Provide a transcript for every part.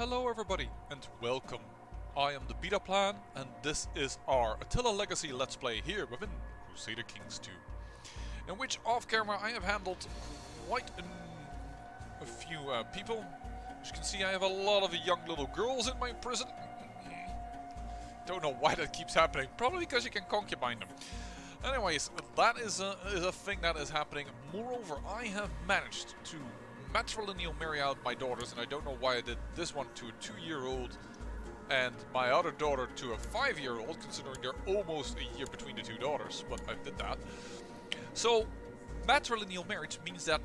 Hello everybody and welcome. I am the Beta Plan and this is our Attila Legacy Let's Play here within Crusader Kings 2. In which off camera I have handled quite a few people. As you can see, I have a lot of young little girls in my prison. Don't know why that keeps happening, probably because you can concubine them. Anyways, that is a thing that is happening. Moreover, I have managed to matrilineal marry out my daughters, and I don't know why I did this one to a 2-year-old and my other daughter to a 5-year-old, considering they're almost a year between the two daughters, but I did that. So, matrilineal marriage means that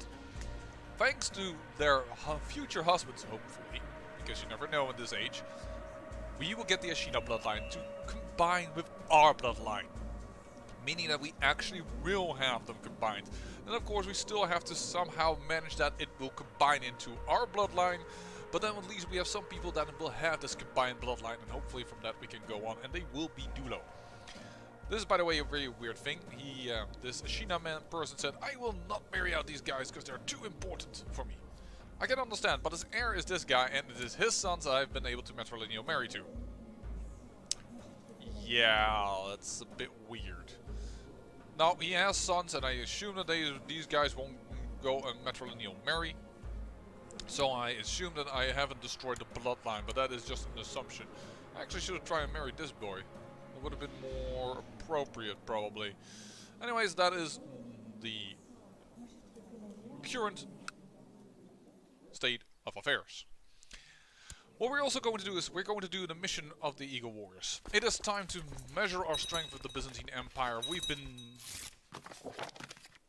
thanks to their future husbands, hopefully, because you never know in this age, we will get the Ashina bloodline to combine with our bloodline. Meaning that we actually will have them combined. And of course we still have to somehow manage that it will combine into our bloodline. But then at least we have some people that will have this combined bloodline, and hopefully from that we can go on, and they will be Dulo. This is, by the way, a very weird thing. This Ashina man person said, I will not marry out these guys because they're too important for me. I can understand, but his heir is this guy, and it is his sons I've been able to matrilineal marry to. Yeah, that's a bit weird. Now, he has sons, and I assume that these guys won't go and matrilineal marry. So I assume that I haven't destroyed the bloodline, but that is just an assumption. I actually should have tried and married this boy. It would have been more appropriate, probably. Anyways, that is the current state of affairs. What we're also going to do is we're going to do the mission of the Eagle Warriors. It is time to measure our strength with the Byzantine Empire. We've been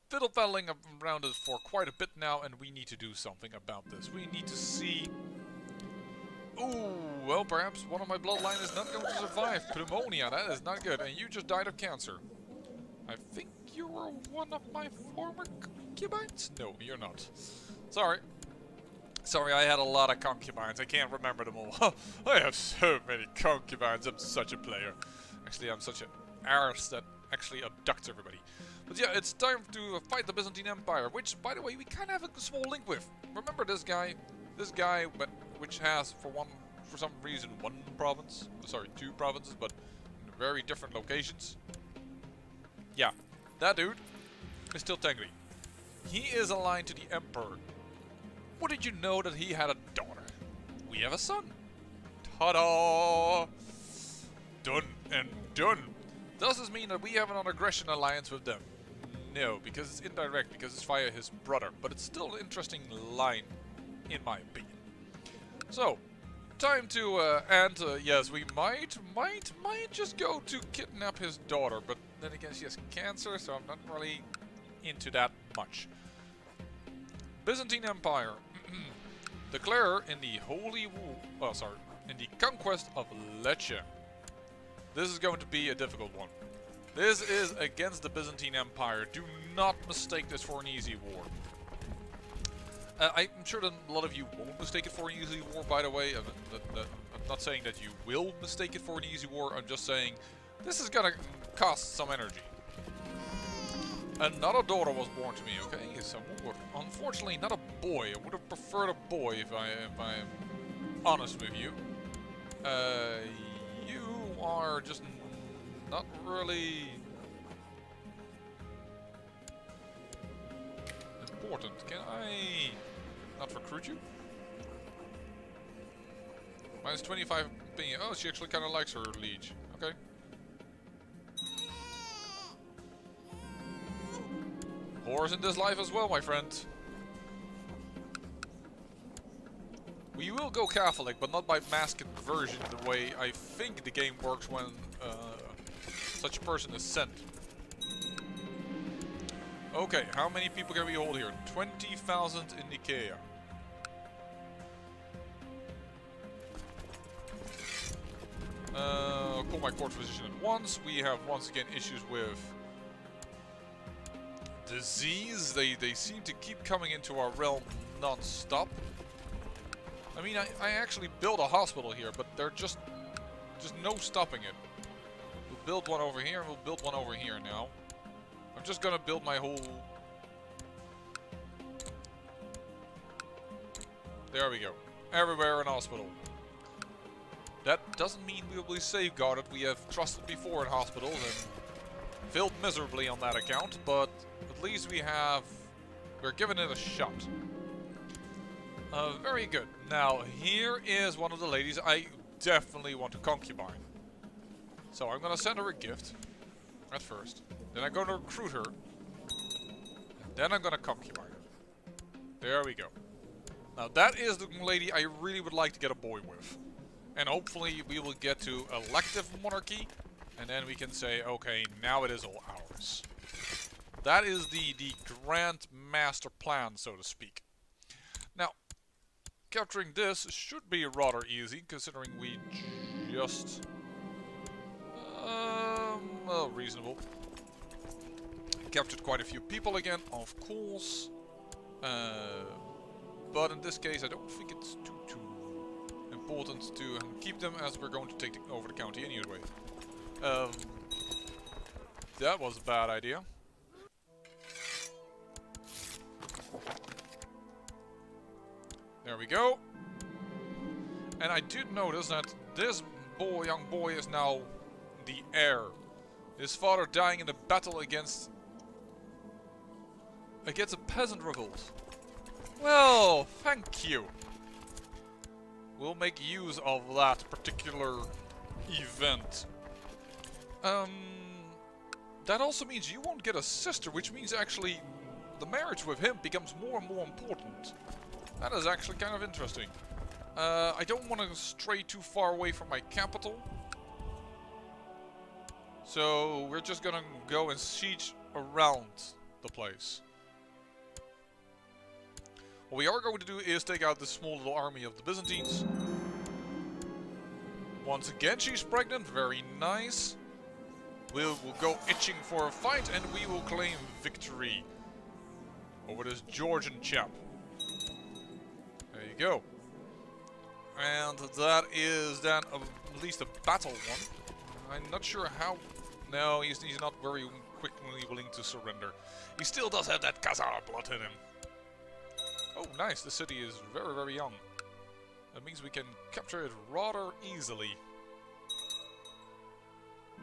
fiddle-faddling around it for quite a bit now, and we need to do something about this. We need to see... Ooh, well, perhaps one of my bloodline is not going to survive. Pneumonia, that is not good. And you just died of cancer. I think you were one of my former concubines? No, you're not. Sorry. Sorry, I had a lot of concubines. I can't remember them all. I have so many concubines. I'm such a player. Actually, I'm such an arse that actually abducts everybody. But yeah, it's time to fight the Byzantine Empire, which, by the way, we kind of have a small link with. Remember this guy? This guy, which has, for some reason, one province. Sorry, 2 provinces, but in very different locations. Yeah, that dude is still Tengri. He is aligned to the Emperor. What did you know that he had a daughter? We have a son. Ta-da! Done and done. Does this mean that we have an aggression alliance with them? No, because it's indirect, because it's via his brother. But it's still an interesting line, in my opinion. So, time to, yes, we might just go to kidnap his daughter. But then again, she has cancer, so I'm not really into that much. Byzantine Empire. Declare in the in the conquest of Lecce. This is going to be a difficult one. This is against the Byzantine Empire. Do not mistake this for an easy war. I'm sure that a lot of you won't mistake it for an easy war, by the way. I'm not saying that you will mistake it for an easy war. I'm just saying this is gonna cost some energy. Another daughter was born to me, okay? Unfortunately, not a boy. I would have preferred a boy if I'm honest with you. You are just not really important. Can I not recruit you? Minus 25 opinion. Oh, she actually kind of likes her liege. Okay. Whores in this life as well, my friend. We will go Catholic, but not by mass conversion the way I think the game works when such a person is sent. Okay, how many people can we hold here? 20,000 in Nicaea. Call my court physician at once. We have once again issues with disease. They seem to keep coming into our realm non-stop. I mean, I actually built a hospital here, but they're just no stopping it. We'll build one over here, and we'll build one over here now. I'm just gonna build my whole... There we go. Everywhere an hospital. That doesn't mean we will be safeguarded. We have trusted before in hospitals and failed miserably on that account, but at least we're giving it a shot. Very good. Now, here is one of the ladies I definitely want to concubine. So I'm gonna send her a gift at first. Then I'm gonna recruit her. And then I'm gonna concubine her. There we go. Now that is the lady I really would like to get a boy with. And hopefully we will get to elective monarchy. And then we can say, okay, now it is all ours. That is the grand master plan, so to speak. Now, capturing this should be rather easy, considering we just... well, reasonable. Captured quite a few people again, of course. But in this case, I don't think it's too important to keep them, as we're going to take over the county anyway. That was a bad idea. There we go. And I did notice that this young boy is now the heir. His father dying in the battle against a peasant revolt. Well, thank you. We'll make use of that particular event. That also means you won't get a sister, which means actually the marriage with him becomes more and more important. That is actually kind of interesting. I don't want to stray too far away from my capital. So we're just gonna go and siege around the place. What we are going to do is take out this small little army of the Byzantines. Once again she's pregnant, very nice. We'll go itching for a fight and we will claim victory over this Georgian chap. There you go. And that is then at least a battle one. I'm not sure how... No, he's not very quickly willing to surrender. He still does have that Khazar blood in him. Oh, nice. The city is very, very young. That means we can capture it rather easily.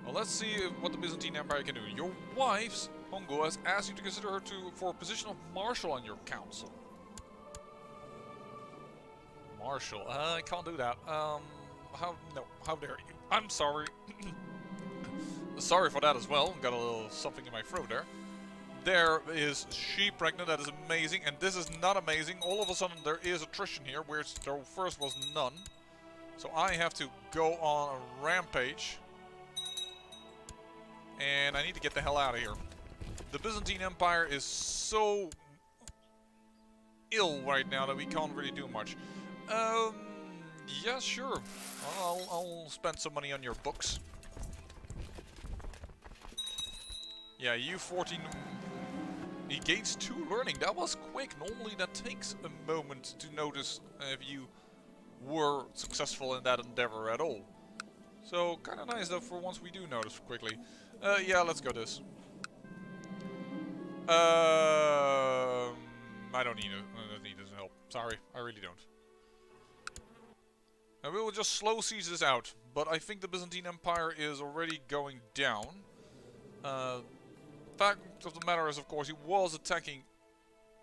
Well, let's see what the Byzantine Empire can do. Your wife, Hongo, has asked you to consider her for a position of marshal on your council. Marshal? I can't do that. How dare you? I'm sorry. Sorry for that as well. Got a little something in my throat there. There is she pregnant. That is amazing. And this is not amazing. All of a sudden there is attrition here, where there first was none. So I have to go on a rampage. And I need to get the hell out of here. The Byzantine Empire is so ill right now that we can't really do much. Yeah, sure. I'll spend some money on your books. Yeah, you 14. He gains 2 learning. That was quick. Normally that takes a moment to notice if you were successful in that endeavor at all. So, kind of nice though for once we do notice quickly. Yeah, let's go this. I don't need his help. Sorry, I really don't. And we will just slow siege this out. But I think the Byzantine Empire is already going down. Fact of the matter is, of course, he was attacking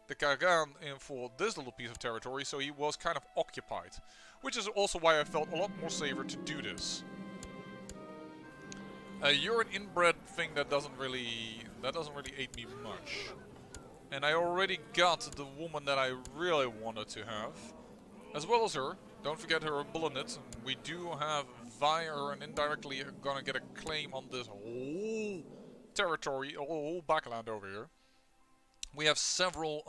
the Kagan for this little piece of territory, so he was kind of occupied. Which is also why I felt a lot more safer to do this. You're an inbred thing that doesn't really aid me much. And I already got the woman that I really wanted to have. As well as her. Don't forget her bullet. We do have via her and indirectly gonna get a claim on this whole territory, whole backland over here. We have several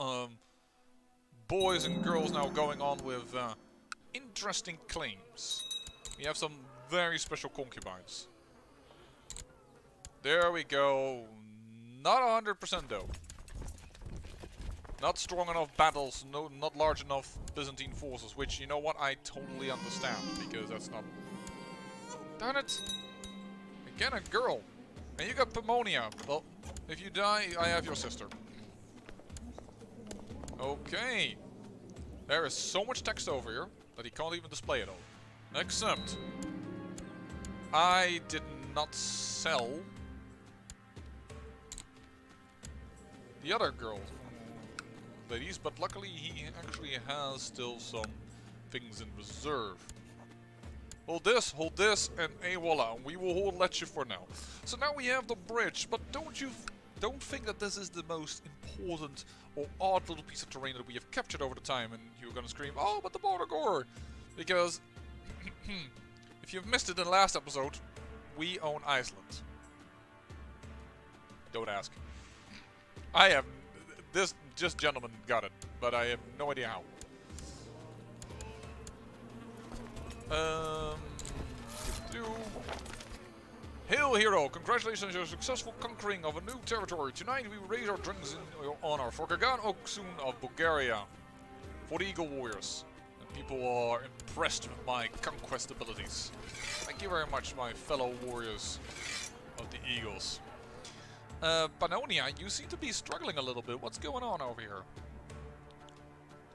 boys and girls now going on with interesting claims. We have some very special concubines. There we go. Not 100% though. Not strong enough battles, no, not large enough Byzantine forces, which, you know what, I totally understand, because that's not... Darn it! Again, a girl. And you got Pomonia. Well, if you die, I have your sister. Okay. There is so much text over here that he can't even display it all. Except I did not sell the other girl, ladies, but luckily he actually has still some things in reserve. Hold this, and voila, we will let you for now. So now we have the bridge, but don't think that this is the most important or odd little piece of terrain that we have captured over the time, and you're gonna scream, oh, but the border gore! Because, if you've missed it in the last episode, we own Iceland. Don't ask. I have, this just gentleman got it, but I have no idea how. Hail, hero! Congratulations on your successful conquering of a new territory. Tonight we raise our drinks in your honor for Pagan Fury of Bulgaria. For the Eagle Warriors. And people are impressed with my conquest abilities. Thank you very much, my fellow warriors of the Eagles. Pannonia, you seem to be struggling a little bit. What's going on over here?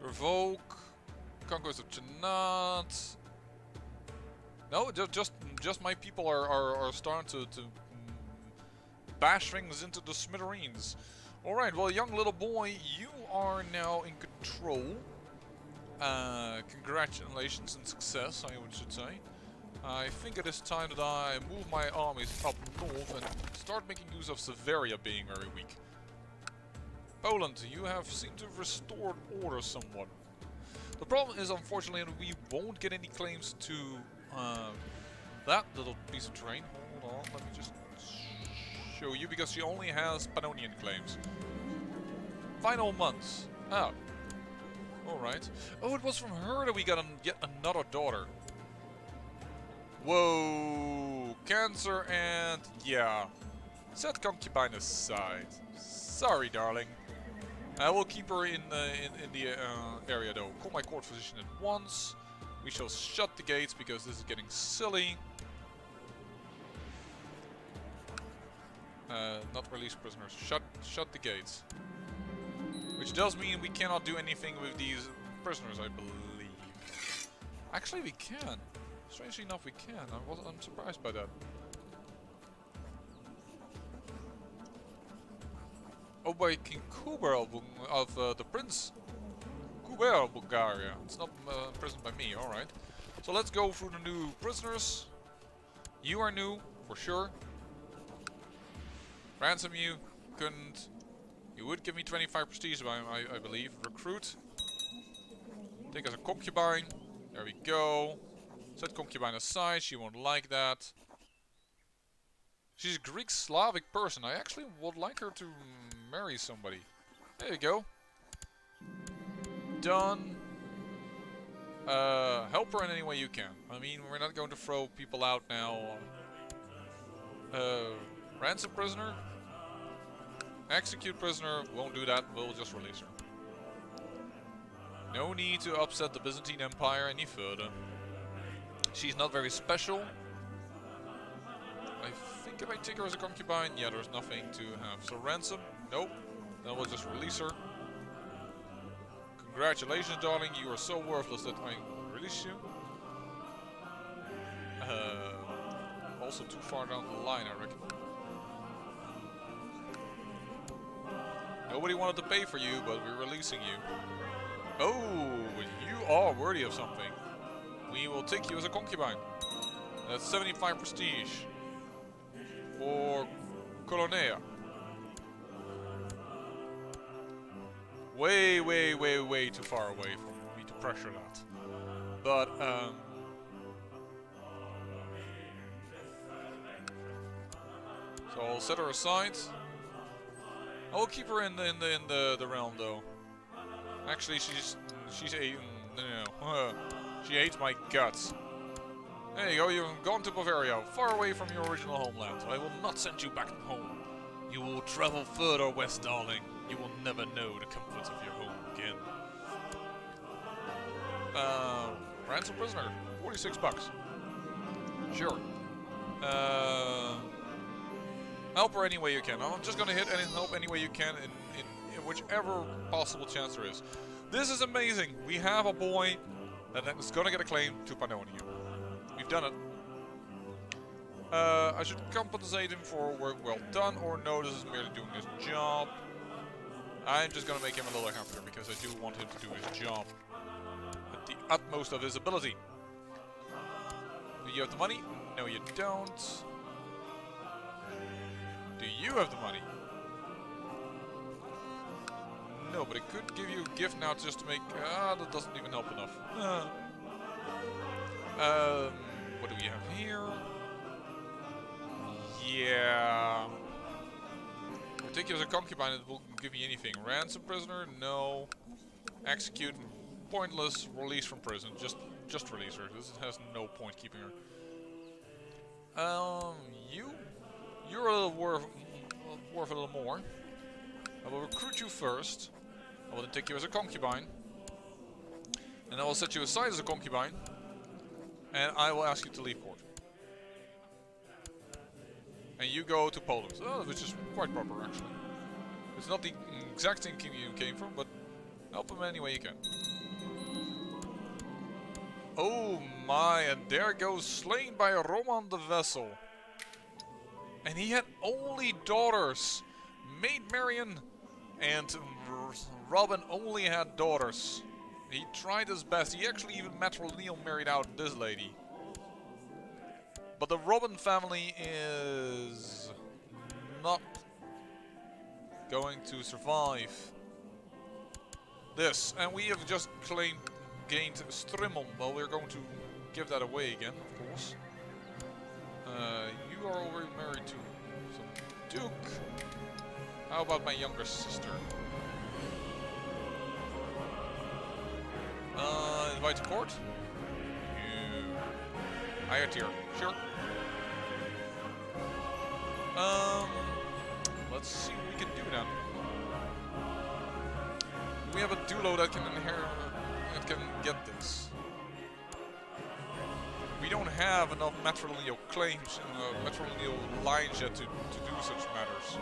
Revoke. Conquest of Chenat. No, just my people are starting to bash things into the smithereens. Alright, well, young little boy, you are now in control. Congratulations and success, I should say. I think it is time that I move my armies up north and start making use of Severia being very weak. Poland, you have seemed to have restored order somewhat. The problem is, unfortunately, that we won't get any claims to that little piece of terrain. Hold on, let me just show you, because she only has Pannonian claims. Final months. Oh. Alright. Oh, it was from her that we got yet another daughter. Whoa. Cancer and... yeah. Set concubine aside. Sorry, darling. I will keep her in the area, though. Call my court physician at once. We shall shut the gates because this is getting silly. Not release prisoners. Shut the gates. Which does mean we cannot do anything with these prisoners, I believe. Actually, we can. Strangely enough, we can. I'm surprised by that. Oh, by King Kuber of the Prince Kuber of Bulgaria. It's not imprisoned by me, alright. So let's go through the new prisoners. You are new, for sure. Ransom you, couldn't. You would give me 25 prestige, I believe. Recruit. Take as a concubine. There we go. Set concubine aside, she won't like that. She's a Greek Slavic person. I actually would like her to marry somebody. There you go. Done. Help her in any way you can. I mean, we're not going to throw people out now. Ransom prisoner. Execute prisoner. Won't do that. We'll just release her. No need to upset the Byzantine Empire any further. She's not very special. I think if I take her as a concubine, yeah, there's nothing to have. So ransom, nope. Then we'll just release her. Congratulations, darling. You are so worthless that I release you. Also too far down the line, I reckon. Nobody wanted to pay for you, but we're releasing you. Oh, you are worthy of something. We will take you as a concubine. That's 75 prestige. For Colonia. Way too far away for me to pressure that. But, so I'll set her aside. I'll keep her in the realm though. Actually, she's no. She hates my guts. There you go, you've gone to Bavaria, far away from your original homeland. I will not send you back home. You will travel further west, darling. You will never know the comforts of your home again. Ransom prisoner, 46 bucks. Sure. Help her any way you can. I'm just gonna hit and help any way you can in whichever possible chance there is. This is amazing. We have a boy that is gonna get a claim to Pannonia. We've done it. I should compensate him for work well done, or no, this is merely doing his job. I'm just gonna make him a little happier, because I do want him to do his job at the utmost of his ability. Do you have the money? No, you don't. Do you have the money? No, but it could give you a gift now just to make... that doesn't even help enough. What do we have here? Yeah. Take you as a concubine, it will give me anything. Ransom prisoner? No. Execute. Pointless. Release from prison. Just release her. This has no point keeping her. You're a little worth a little more. I will recruit you first. I will then take you as a concubine. And I will set you aside as a concubine. And I will ask you to leave port. And you go to Poland. Which is quite proper, actually. It's not the exact thing you came from, but help him any way you can. Oh my, and there goes slain by Roman the Vessel. And he had only daughters. Maid Marian and Robin only had daughters. He tried his best. He actually even matrilineal married out this lady. But the Robin family is not going to survive this. And we have just gained Strimmel. Well, we're going to give that away again, of course. You are already married to some Duke. How about my younger sister? Invite to court? Higher tier. Sure. Let's see what we can do now. We have a Dulo that can inherit, that can get this. We don't have enough matrilineal claims and matrilineal lines yet to do such matters.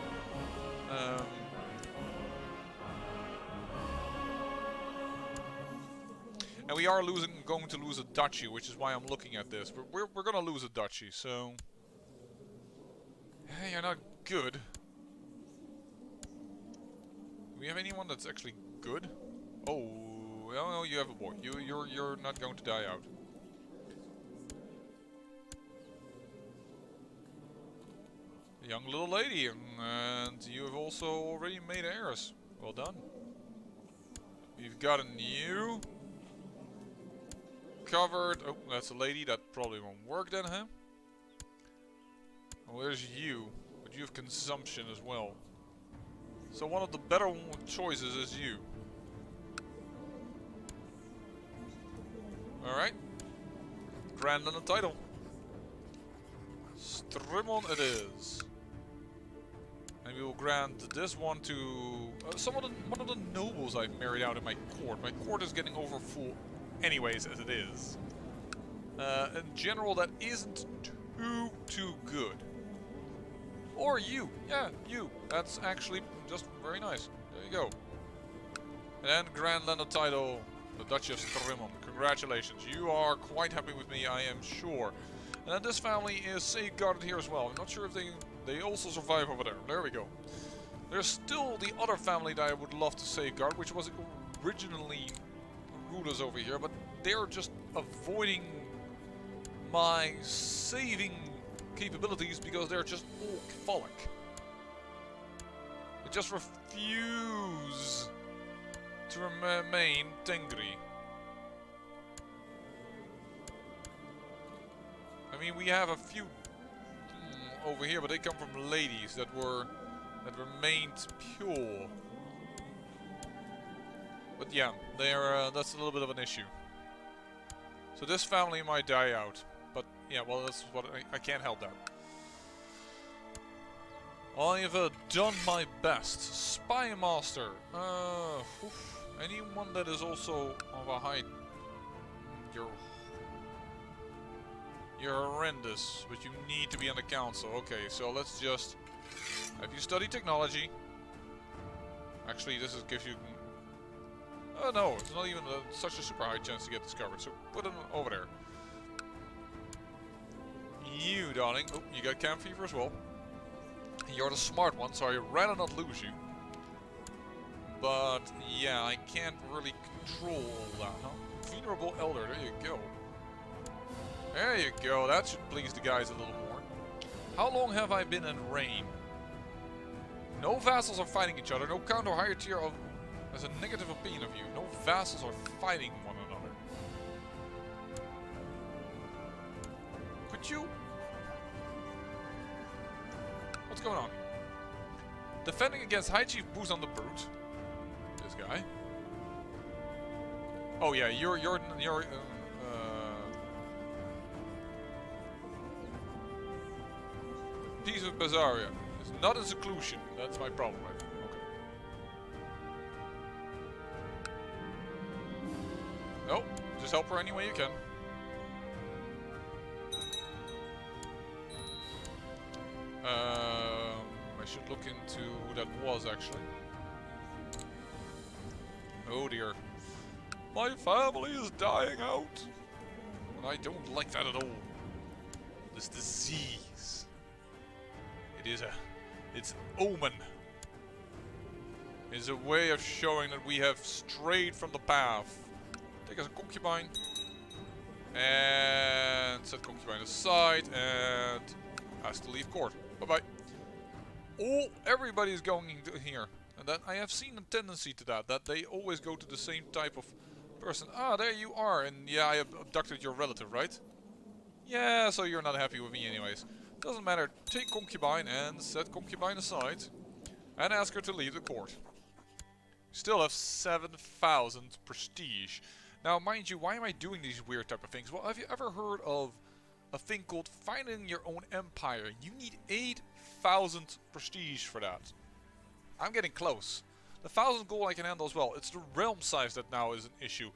And we are going to lose a duchy, which is why I'm looking at this. But we're going to lose a duchy, so... Hey, you're not good. Do we have anyone that's actually good? Oh, no, you have a boy. You're not going to die out. A young little lady, and you have also already made heirs. Well done. We've got a new... covered... Oh, that's a lady. That probably won't work then, huh? Well, there's you. But you have consumption as well. So one of the better choices is you. Alright. Grand on the title. Strimmel it is. And we will grant this one to one of the nobles I've married out in my court. My court is getting over full anyways as it is. In general, that isn't too good. Or you. Yeah, you. That's actually just very nice. There you go. And Grand Landed title, the Duchy of Strimmel. Congratulations. You are quite happy with me, I am sure. And this family is safeguarded here as well. I'm not sure if they also survive over there. There we go. There's still the other family that I would love to safeguard, which was originally rulers over here, but they're just avoiding my saving capabilities because they're just all Catholic. They just refuse to remain Tengri. I mean, we have a few over here, but they come from ladies that remained pure. But yeah, that's a little bit of an issue. So this family might die out, but yeah, well, that's what I can't help that. I've done my best. Spy master. Anyone that is also of a high. You're horrendous, but you need to be on the council. Okay, so let's just have you study technology. Actually, this gives you. Oh no, it's not even such a super high chance to get discovered. So put it over there. You darling. Oh, you got camp fever as well. You're the smart one, so I'd rather not lose you. But yeah, I can't really control all that, huh? Venerable Elder, there you go. There you go, that should please the guys a little more. How long have I been in reign? No vassals are fighting each other. No count or higher tier of has a negative opinion of you. No vassals are fighting one another. Could you? What's going on? Defending against High Chief Boost on the Brute. This guy. Oh yeah, you're Peace of Bazaria. It's not a seclusion. That's my problem. Right? Okay. Nope. Just help her any way you can. I should look into who that was actually. Oh dear. My family is dying out. And I don't like that at all. This disease. It's an omen. It's a way of showing that we have strayed from the path. Take us a concubine. And set concubine aside and has to leave court. Bye-bye. Oh, everybody's going into here. And that I have seen a tendency to that they always go to the same type of person. Ah, there you are. And yeah, I abducted your relative, right? Yeah, so you're not happy with me anyways. Doesn't matter. Take concubine and set concubine aside. And ask her to leave the court. Still have 7,000 prestige. Now, mind you, why am I doing these weird type of things? Well, have you ever heard of a thing called finding your own empire? You need 8,000 prestige for that. I'm getting close. The 1,000 gold I can handle as well. It's the realm size that now is an issue.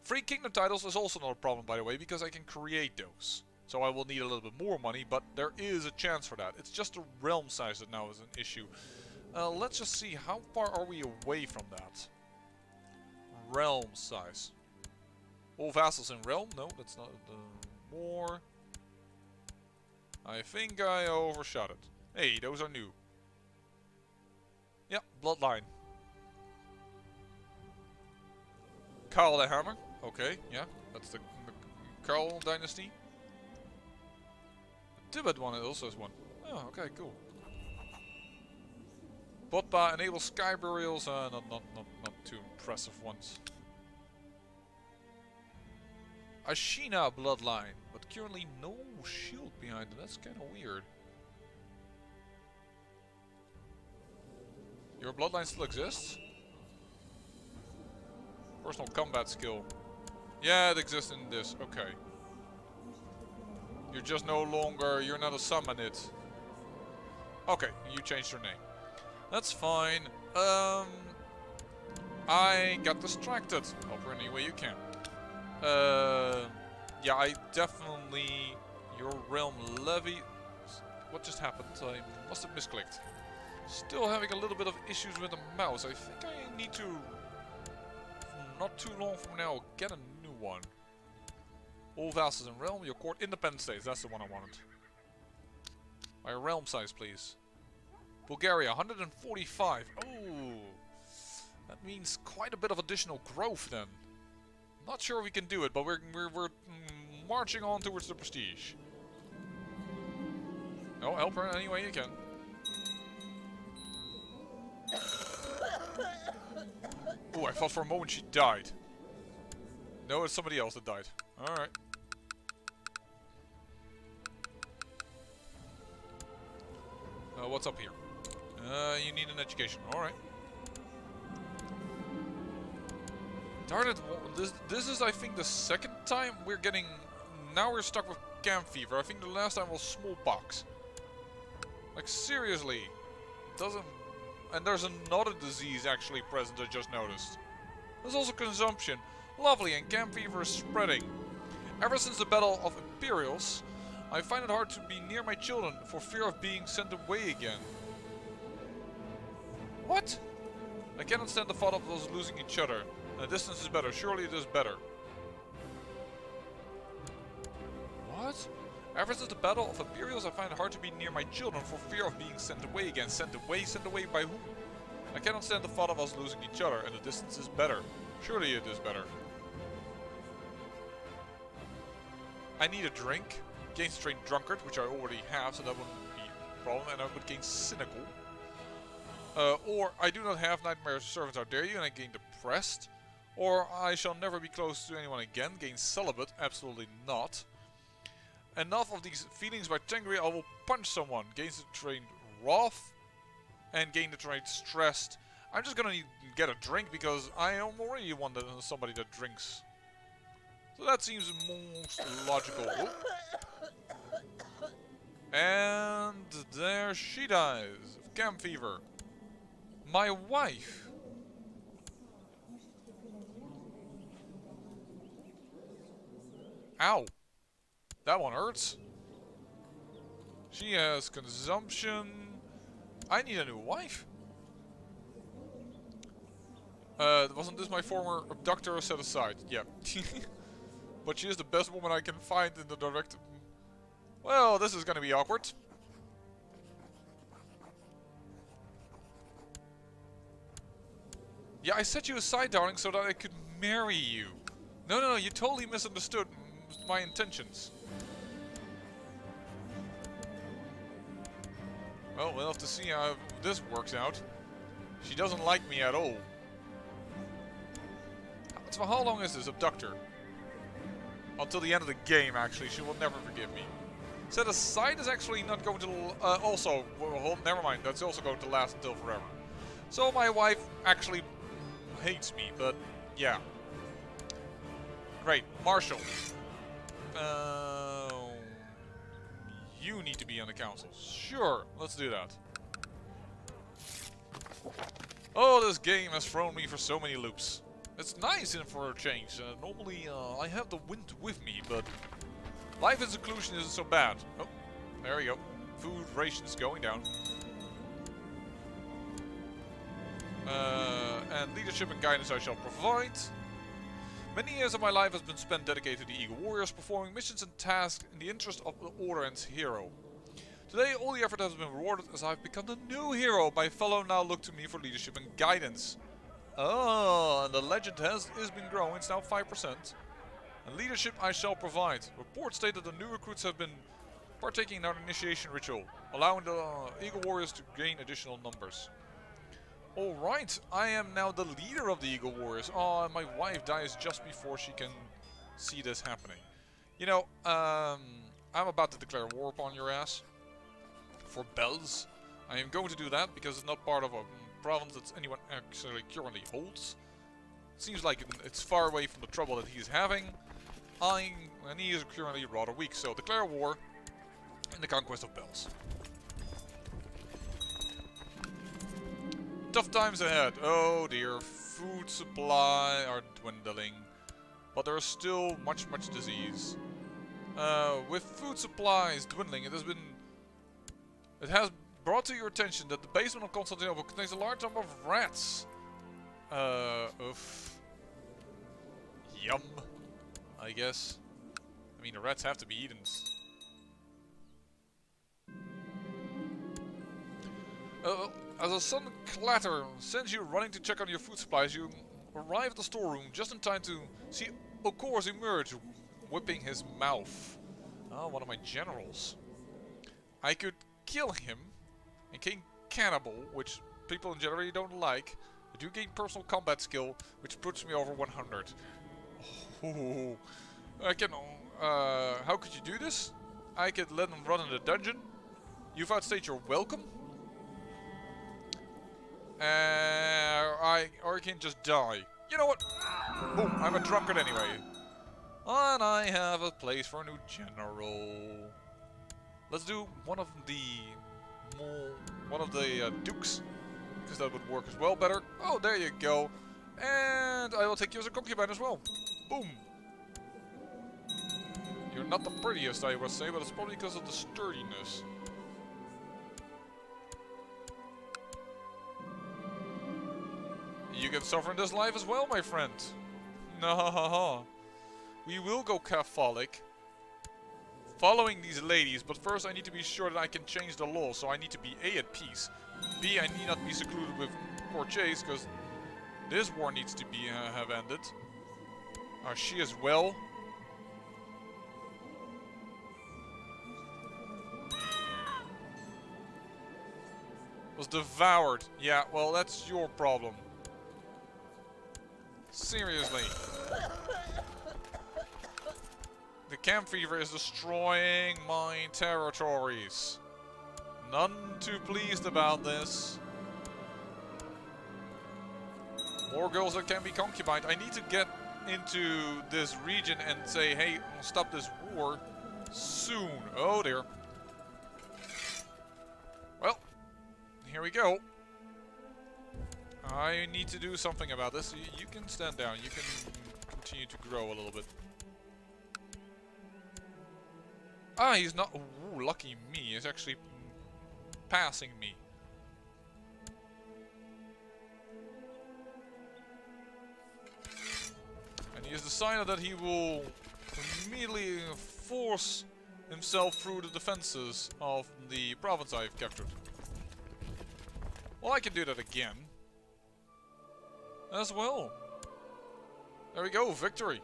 Free kingdom titles is also not a problem, by the way, because I can create those. So I will need a little bit more money, but there is a chance for that. It's just the realm size that now is an issue. Let's just see, how far are we away from that? Realm size. All vassals in realm? No, that's not more. I think I overshot it. Hey, those are new. Yeah, bloodline. Karl the Hammer. Okay, yeah, that's the Dulo Dynasty. The Tibet one also has one. Oh, okay, cool. Botba enables sky burials. Not too impressive ones. Ashina bloodline, but currently no shield behind it. That's kind of weird. Your bloodline still exists? Personal combat skill. Yeah, it exists in this. Okay. You're just no longer. You're not a summon it. Okay, you changed your name. That's fine. I got distracted. Help her any way you can. Yeah, I definitely... Your realm levy... What just happened? I must have misclicked. Still having a little bit of issues with the mouse. I think I need to... Not too long from now, get a new one. All vassals in realm, your court independent states. That's the one I wanted. My realm size, please. Bulgaria, 145. Oh, that means quite a bit of additional growth then. Not sure we can do it, but we're marching on towards the prestige. No, help her any way you can. Oh, I thought for a moment she died. No, it's somebody else that died. Alright. What's up here? You need an education. Alright. Darn it. This is, I think, the second time we're getting... Now we're stuck with camp fever. I think the last time was smallpox. Like, seriously. Doesn't... And there's another disease actually present I just noticed. There's also consumption. Lovely, and camp fever is spreading. Ever since the Battle of Imperials, I find it hard to be near my children for fear of being sent away again. What? I cannot stand the thought of us losing each other. And the distance is better. Surely it is better. What? Ever since the Battle of Imperials, I find it hard to be near my children for fear of being sent away again. Sent away by whom? I cannot stand the thought of us losing each other, and the distance is better. Surely it is better. I need a drink. Gain Strain Drunkard, which I already have, so that wouldn't be a problem. And I would gain Cynical. Or I do not have Nightmare Servants How Dare You, and I gain Depressed. Or I shall never be close to anyone again. Gain Celibate. Absolutely not. Enough of these feelings by Tengri. I will punch someone. Gains the Trained Wrath. And gain the Trained Stressed. I'm just gonna get a drink because I am already one that somebody that drinks. So that seems most logical. Oh. And there she dies of camp fever. My wife. Ow. That one hurts. She has consumption. I need a new wife. Wasn't this my former abductor set aside? Yeah. But she is the best woman I can find in the direct... Well, this is gonna be awkward. Yeah, I set you aside, darling, so that I could marry you. No, you totally misunderstood my intentions. Well, we'll have to see how this works out. She doesn't like me at all. So how long is this abductor? Until the end of the game, actually. She will never forgive me. Set aside is actually not going to... also, well, never mind. That's also going to last until forever. So my wife actually hates me, but yeah. Great. Marshall. You need to be on the council. Sure, let's do that. Oh, this game has thrown me for so many loops. It's nice for a change. Normally, I have the wind with me, but life in seclusion isn't so bad. Oh, there we go. Food rations going down. And leadership and guidance I shall provide. Many years of my life has been spent dedicated to the Eagle Warriors, performing missions and tasks in the interest of the Order and hero. Today, all the effort has been rewarded as I've become the new hero. My fellow now look to me for leadership and guidance. Oh, and the legend is been growing. It's now 5%. And leadership I shall provide. Reports state that the new recruits have been partaking in our initiation ritual, allowing the Eagle Warriors to gain additional numbers. Alright, I am now the leader of the Eagle Warriors. Oh, and my wife dies just before she can see this happening. You know, I'm about to declare war upon your ass. For bells. I am going to do that because it's not part of a province that anyone actually currently holds. Seems like it's far away from the trouble that he's having. And he is currently rather weak, so declare war in the conquest of bells. Tough times ahead. Oh dear, food supply are dwindling. But there is still much disease. With food supplies dwindling, it has brought to your attention that the basement of Constantinople contains a large number of rats. Yum, I guess. I mean, the rats have to be eaten. As a sudden clatter sends you running to check on your food supplies, you arrive at the storeroom just in time to see Okors emerge, whipping his mouth. Oh, one of my generals. I could kill him and gain Cannibal, which people in general don't like. I do gain personal combat skill, which puts me over 100. Oh, I can. How could you do this? I could let him run in the dungeon. You've outstayed your welcome. Or I can just die. You know what? Boom, I'm a drunkard anyway. And I have a place for a new general. Let's do one of the dukes, because that would work as well better. Oh, there you go. And I will take you as a concubine as well. Boom. You're not the prettiest, I would say, but it's probably because of the sturdiness. You can suffer in this life as well, my friend. No, we will go Catholic. following these ladies, but first I need to be sure that I can change the law, so I need to be A, at peace. B, I need not be secluded with poor Chase, because this war needs to be have ended. She as well. Was devoured. Yeah, well, that's your problem. Seriously. The camp fever is destroying my territories. None too pleased about this. More girls that can be concubined. I need to get into this region and say, hey, stop this war soon. Oh dear. Well, here we go. I need to do something about this. You can stand down. You can continue to grow a little bit. Ah, he's not. Ooh, lucky me. He's actually passing me. And he has decided that he will immediately force himself through the defenses of the province I've captured. Well, I can do that again. As well. There we go, victory.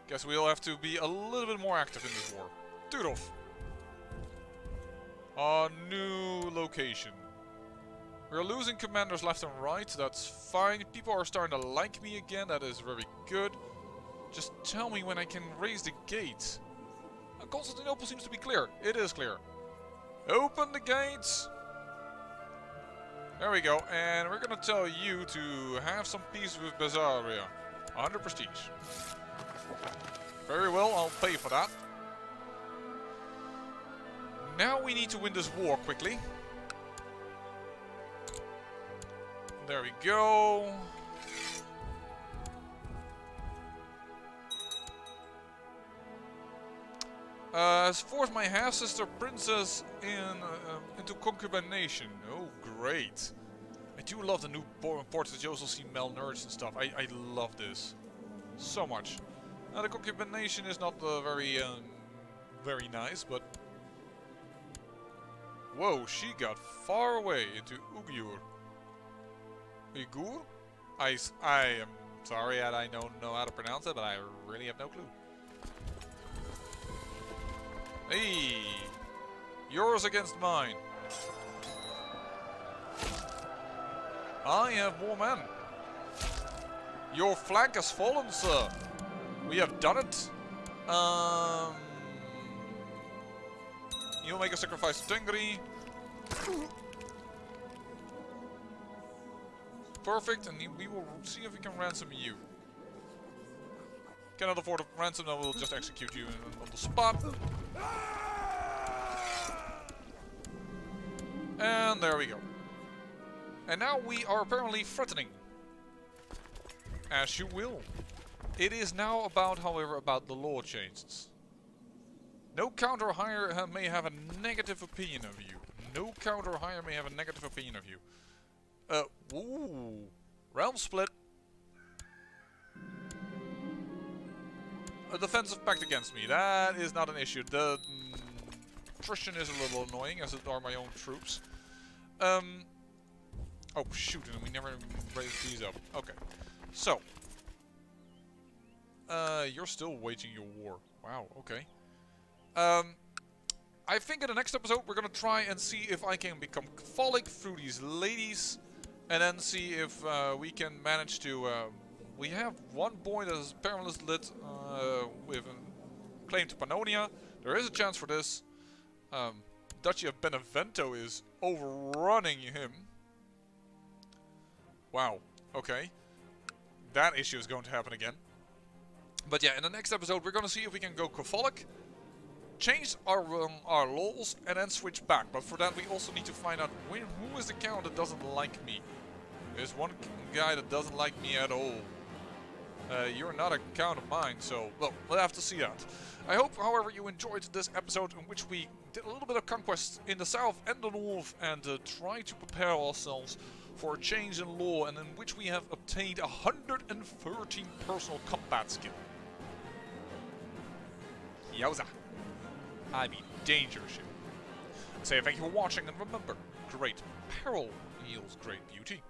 Guess we'll have to be a little bit more active in this war. Toodles. A new location. We're losing commanders left and right, that's fine. People are starting to like me again, that is very good. Just tell me when I can raise the gates. Constantinople seems to be clear. It is clear. Open the gates. There we go, and we're gonna tell you to have some peace with Bazaria. 100 prestige. Very well, I'll pay for that. Now we need to win this war quickly. There we go. Has forced my half-sister princess into concubination. Oh, great. I do love the new ports that you also see malnourished and stuff. I love this. So much. Now the concubination is not very nice, but... Whoa, she got far away into Ugyur. Uyghur? I am sorry, I don't know how to pronounce it, but I really have no clue. Hey! Yours against mine. I have more men. Your flank has fallen, sir. We have done it. You'll make a sacrifice to Tengri. Perfect, and we will see if we can ransom you. Cannot afford a ransom, then we'll just execute you on the spot. And there we go. And now we are apparently threatening. As you will. It is now about, however, about the law changes. No counter hire may have a negative opinion of you. No counter hire may have a negative opinion of you. Ooh. Realm split. A defensive pact against me. That is not an issue. The attrition is a little annoying, as it are my own troops. Oh shoot, and we never raised these up. Okay. So. You're still waging your war. Wow, okay. I think in the next episode we're gonna try and see if I can become Catholic through these ladies. And then see if we can manage to... we have one boy that is perilous lit with a claim to Pannonia. There is a chance for this. Duchy of Benevento is overrunning him. Wow, okay. That issue is going to happen again. But yeah, in the next episode we're going to see if we can go Catholic, change our laws, and then switch back. But for that we also need to find out who is the count that doesn't like me. There's one guy that doesn't like me at all. You're not a count of mine, so, well, we'll have to see that. I hope, however, you enjoyed this episode in which we did a little bit of conquest in the south and the north and tried to prepare ourselves for a change in law, and in which we have obtained 113 personal combat skill. Yowza. I mean, danger ship. Say thank you for watching, and remember, great peril yields great beauty.